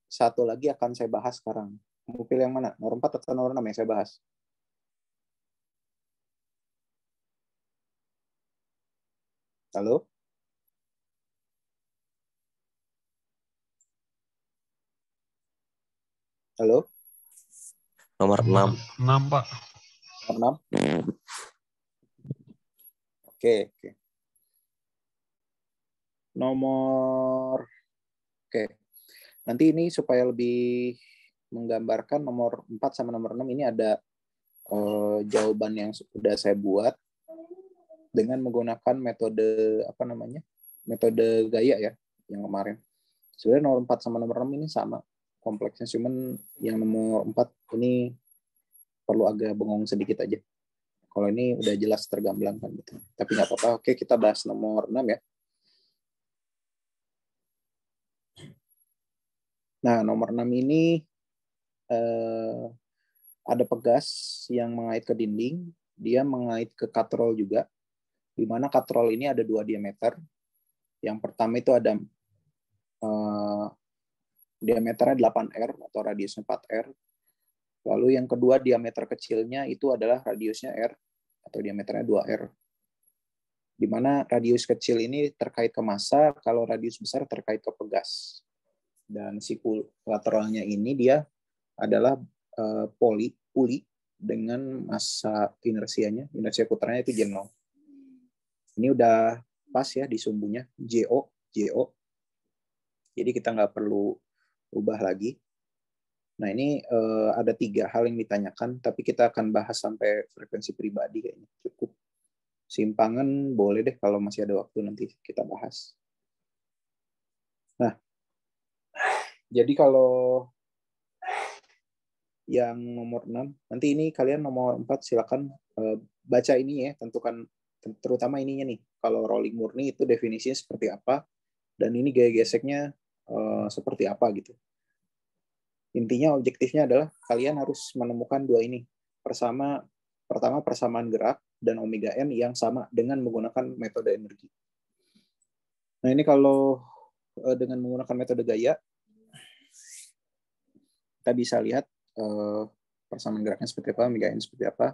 Satu lagi akan saya bahas sekarang. Mau pilih yang mana? Nomor 4 atau nomor 6 yang saya bahas? Halo? Halo? Nomor 6. 6, Pak. Nomor 6? Oke. Oke. Nanti ini supaya lebih menggambarkan nomor 4 sama nomor 6 ini ada jawaban yang sudah saya buat dengan menggunakan metode metode gaya ya yang kemarin. Sebenarnya nomor 4 sama nomor 6 ini sama kompleksnya, cuman yang nomor 4 ini perlu agak bengong sedikit aja. Kalau ini udah jelas tergamblangkan gitu. Tapi nggak apa-apa. Oke, kita bahas nomor 6 ya. Nah, nomor 6 ini ada pegas yang mengait ke dinding, dia mengait ke katrol juga, di mana katrol ini ada 2 diameter. Yang pertama itu ada diameternya 8R atau radiusnya 4R. Lalu yang kedua diameter kecilnya itu adalah radiusnya R atau diameternya 2R. Di mana radius kecil ini terkait ke massa, kalau radius besar terkait ke pegas. Dan si lateralnya ini dia adalah puli dengan massa inersianya, inersia putarnya itu J0. Ini udah pas ya di sumbunya, JO. Jadi kita nggak perlu ubah lagi. Nah ini ada 3 hal yang ditanyakan, tapi kita akan bahas sampai frekuensi pribadi kayaknya cukup. Simpangan boleh deh kalau masih ada waktu nanti kita bahas. Nah, jadi kalau yang nomor 6, nanti ini kalian nomor 4 silakan baca ini ya, tentukan terutama ininya nih. Kalau rolling murni itu definisinya seperti apa, dan ini gaya geseknya seperti apa gitu. Intinya objektifnya adalah kalian harus menemukan 2 ini. Pertama persamaan gerak dan omega n yang sama dengan menggunakan metode energi. Nah ini kalau dengan menggunakan metode gaya, kita bisa lihat persamaan geraknya seperti apa, omega n seperti apa.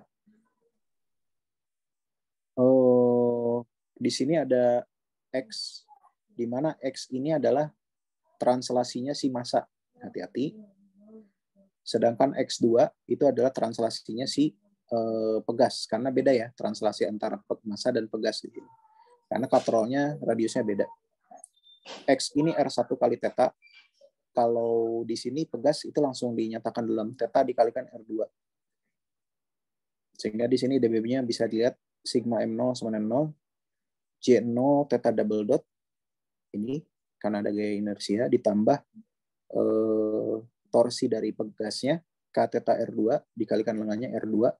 Oh, di sini ada X, di mana X ini adalah translasinya si massa. Hati-hati. Sedangkan X2 itu adalah translasinya si pegas, karena beda ya translasi antara massa dan pegas di sini. Karena katrolnya radiusnya beda. X ini R1 kali theta. Kalau di sini pegas itu langsung dinyatakan dalam theta dikalikan R2. Sehingga di sini dBm-nya bisa dilihat sigma M0 sama M0, J0 theta double dot ini karena ada gaya inersia ditambah torsi dari pegasnya K theta R2 dikalikan lengannya R2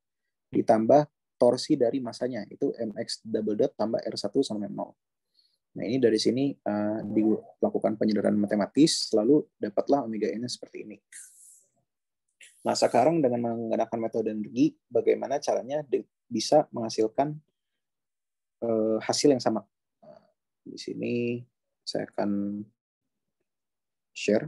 ditambah torsi dari masanya itu MX double dot tambah R1 sama M0. Nah, ini dari sini dilakukan penyederhanaan matematis, lalu dapatlah omega n seperti ini. Nah, sekarang dengan menggunakan metode energi, bagaimana caranya bisa menghasilkan hasil yang sama. Di sini saya akan share.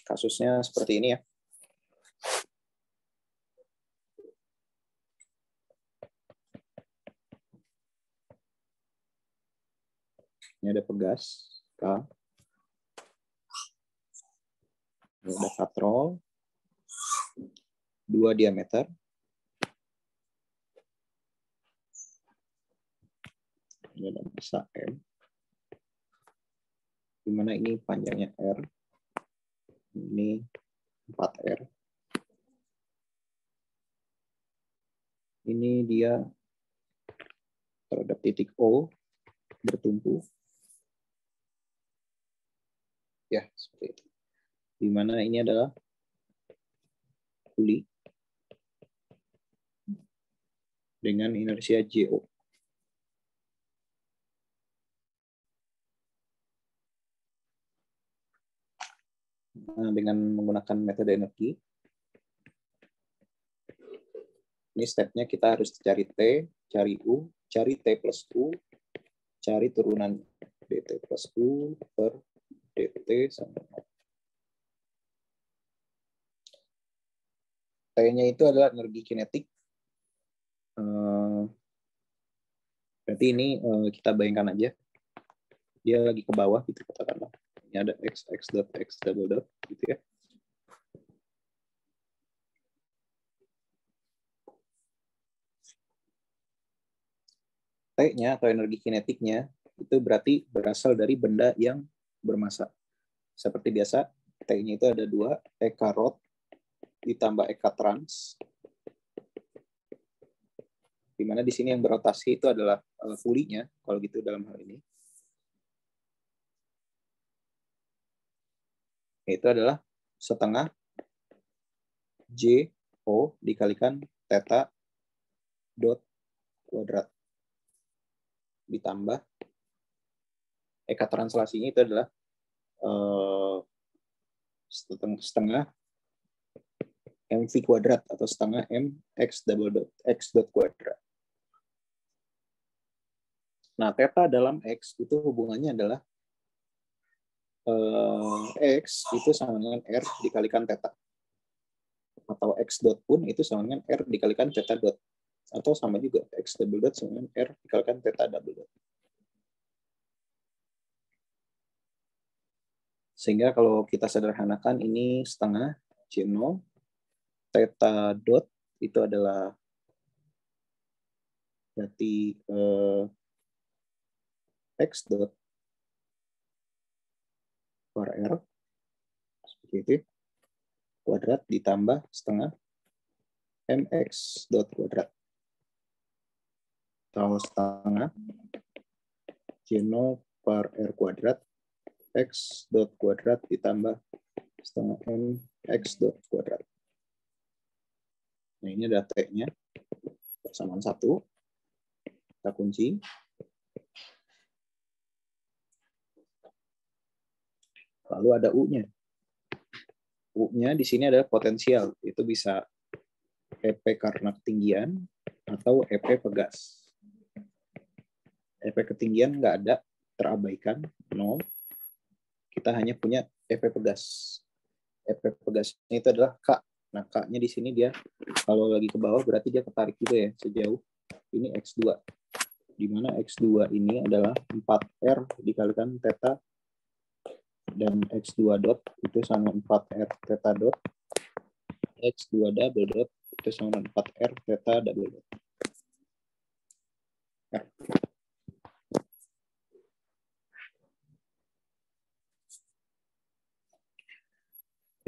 Kasusnya seperti ini ya. Ini ada pegas K. Ini ada katrol 2 diameter. Ini ada massa M. Di mana ini panjangnya R. Ini 4R. Ini dia terhadap titik O bertumpu. Ya, seperti itu. Di mana ini adalah puli dengan inersia JO. Nah, dengan menggunakan metode energi, ini stepnya kita harus cari T, cari U, cari T plus U, cari turunan dt plus U per dt sama 0. T-nya itu adalah energi kinetik. Berarti ini kita bayangkan aja, dia lagi ke bawah gitu katakanlah. Ini ada x dot x double dot gitu ya. T-nya atau energi kinetiknya itu berarti berasal dari benda yang bermassa. Seperti biasa, T-nya itu ada 2, Eka rod ditambah Eka trans. Di mana di sini yang berotasi itu adalah pulinya, kalau gitu dalam hal ini. Itu adalah setengah JO dikalikan theta dot kuadrat. Ditambah Eka translasinya itu adalah setengah mv kuadrat atau setengah mx double dot x dot kuadrat. Nah, theta dalam x itu hubungannya adalah x itu sama dengan r dikalikan theta. Atau x dot pun itu sama dengan r dikalikan theta dot. Atau sama juga x double dot sama dengan r dikalikan theta double dot. Sehingga kalau kita sederhanakan ini setengah J0 theta dot itu adalah berarti x dot per r seperti itu kuadrat ditambah setengah mx dot kuadrat atau setengah J0 per r kuadrat x dot kuadrat ditambah setengah mx dot kuadrat. Nah, ini ada T-nya persamaan 1. Kita kunci. Lalu ada U-nya. U-nya di sini adalah potensial. Itu bisa EP karena ketinggian atau EP pegas. EP ketinggian nggak ada, terabaikan, 0. Kita hanya punya EP pegas. EP pegasnya itu adalah K. Nah, K-nya di sini dia kalau lagi ke bawah berarti dia ketarik juga ya sejauh ini X2. Di mana X2 ini adalah 4R dikalikan theta dan X2 dot itu sama 4R theta dot. X2 double dot itu sama 4R theta double dot. R.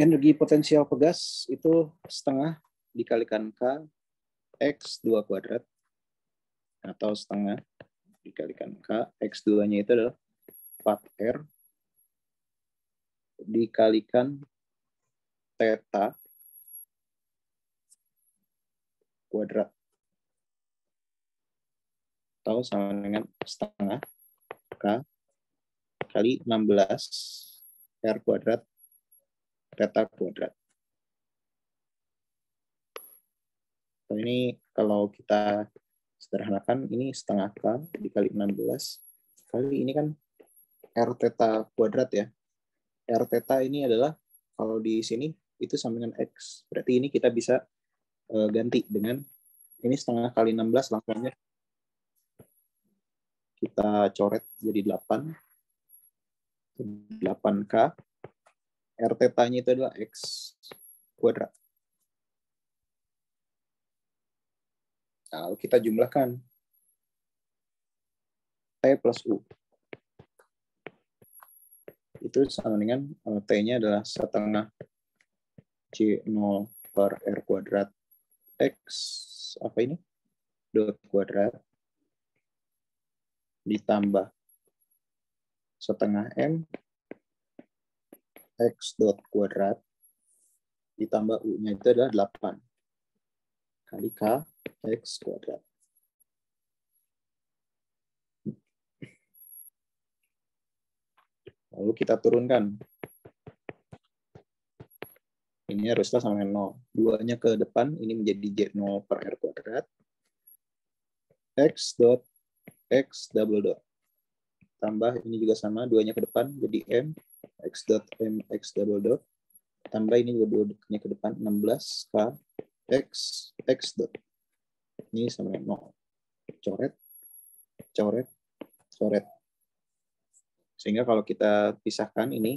Energi potensial pegas itu setengah dikalikan K X2 kuadrat atau setengah dikalikan K X2-nya itu adalah 4R dikalikan theta kuadrat atau sama dengan setengah K kali 16 R kuadrat theta kuadrat. Ini kalau kita sederhanakan, ini setengah K dikali 16 kali ini kan R theta kuadrat ya. R theta ini adalah kalau di sini itu sama dengan X. Berarti ini kita bisa ganti dengan ini setengah kali 16 langsung aja kita coret jadi 8. 8K. R theta-nya itu adalah X kuadrat. Nah, kita jumlahkan T plus U. Itu sama dengan T-nya adalah setengah C0 per R kuadrat X apa ini? Dot kuadrat ditambah setengah M X dot kuadrat ditambah U-nya itu adalah 8 kali K X kuadrat. Lalu kita turunkan. Ini haruslah sama dengan 0. 2-nya ke depan, ini menjadi J0 per R kuadrat. X dot X double dot. Tambah ini juga sama, 2-nya ke depan, jadi M. X dot M X double dot. Tambah ini juga 2-nya ke depan, 16 K X X dot. Ini sama dengan 0. Coret, coret, coret. Sehingga kalau kita pisahkan ini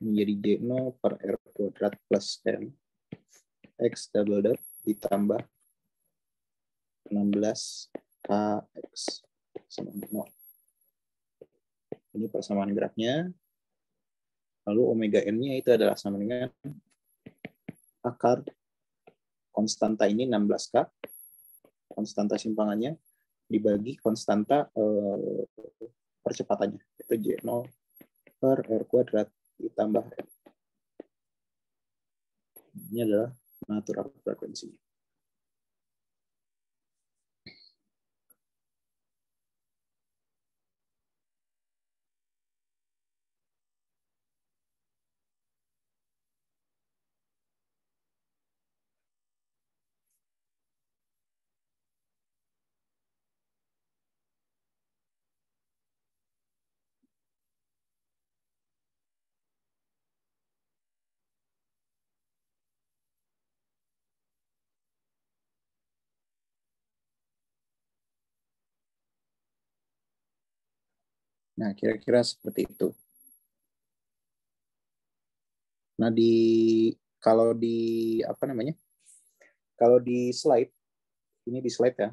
menjadi J0 per R kuadrat plus M X double dot ditambah 16 KX sama 0. Ini persamaan geraknya. Lalu omega N-nya itu adalah sama dengan akar konstanta ini 16K, konstanta simpangannya, dibagi konstanta percepatannya. Itu J0 per R kuadrat ditambah M. Ini adalah natural frekuensi. Nah, kira-kira seperti itu. Nah, kalau di apa namanya? Kalau di slide, ini di slide ya.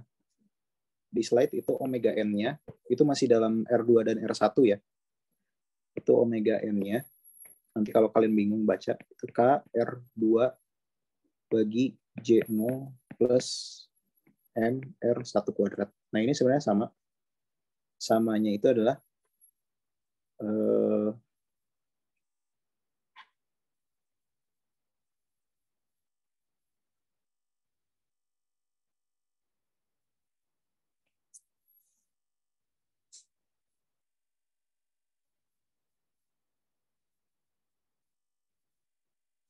Di slide itu omega N-nya itu masih dalam R2 dan R1 ya. Itu omega N-nya. Nanti kalau kalian bingung baca, itu K R2 bagi J0 plus M R1 kuadrat. Nah, ini sebenarnya sama. Samanya itu adalah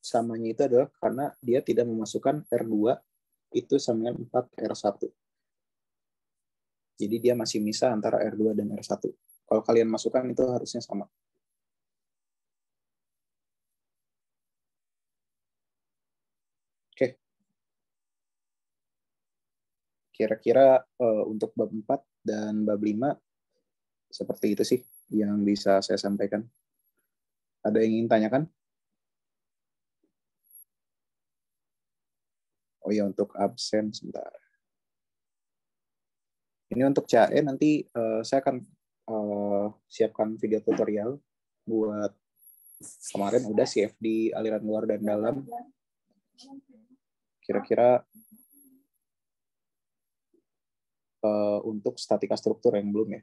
samanya itu adalah karena dia tidak memasukkan R2 itu sama dengan 4R1. Jadi dia masih misah antara R2 dan R1. Kalau kalian masukkan itu harusnya sama. Oke. Kira-kira untuk bab 4 dan bab 5 seperti itu sih yang bisa saya sampaikan. Ada yang ingin tanyakan? Oh ya, untuk absen sebentar. Ini untuk CAE nanti saya akan siapkan video tutorial buat kemarin udah CFD aliran luar dan dalam. Kira-kira untuk statika struktur yang belum ya.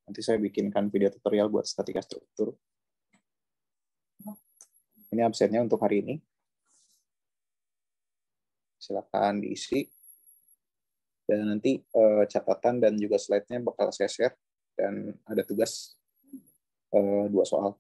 Nanti saya bikinkan video tutorial buat statika struktur. Ini absennya untuk hari ini. Silakan diisi. Dan nanti catatan dan juga slide-nya bakal saya share. Dan ada tugas 2 soal.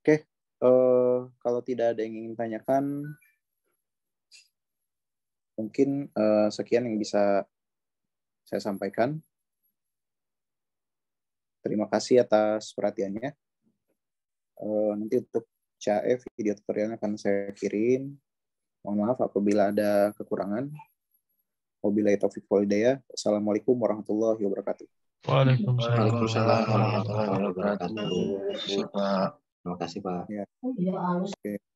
Oke, kalau tidak ada yang ingin tanyakan, mungkin sekian yang bisa saya sampaikan. Terima kasih atas perhatiannya. Nanti untuk CAE video tutorialnya akan saya kirim. Mohon maaf apabila ada kekurangan. Wabillahi taufiq wal hidayah. Assalamualaikum warahmatullahi wabarakatuh. Waalaikumsalam Waalaikumsalam warahmatullahi warahmatullahi wabarakatuh. wabarakatuh. Terima kasih, Pak. Ya. Oke.